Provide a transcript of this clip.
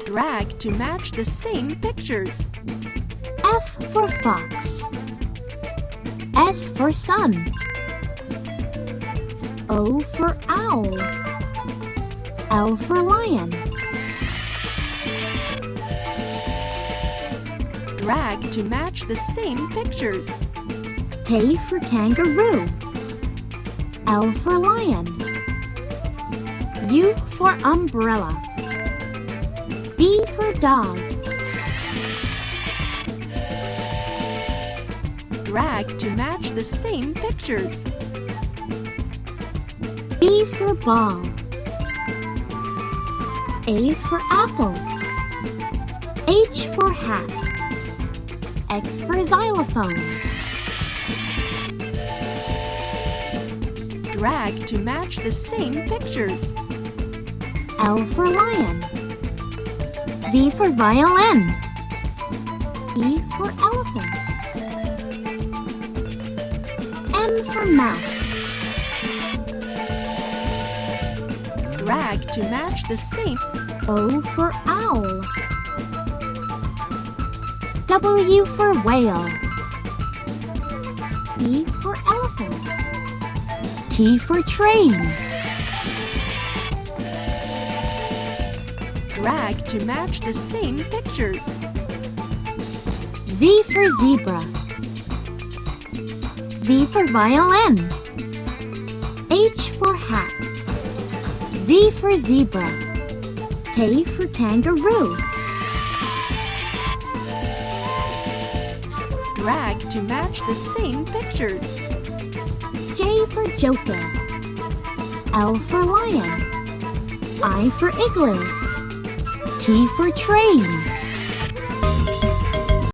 Drag to match the same pictures. F for fox. S for sun. O for owl. L for lion. Drag to match the same pictures. K for kangaroo. L for lion. U for umbrella. D for dog. Drag to match the same pictures. B for ball. A for apple. H for hat. X for xylophone. Drag to match the same pictures. L for lion. V for violin. E for elephant. M for mouse. Drag to match the same. O for owl. W for whale. E for elephant. T for train. Drag to match the same pictures. Z for zebra. V for violin. H for hat. Z for zebra. K for kangaroo. Drag to match the same pictures. J for joker. L for lion. I for igloo. T for train.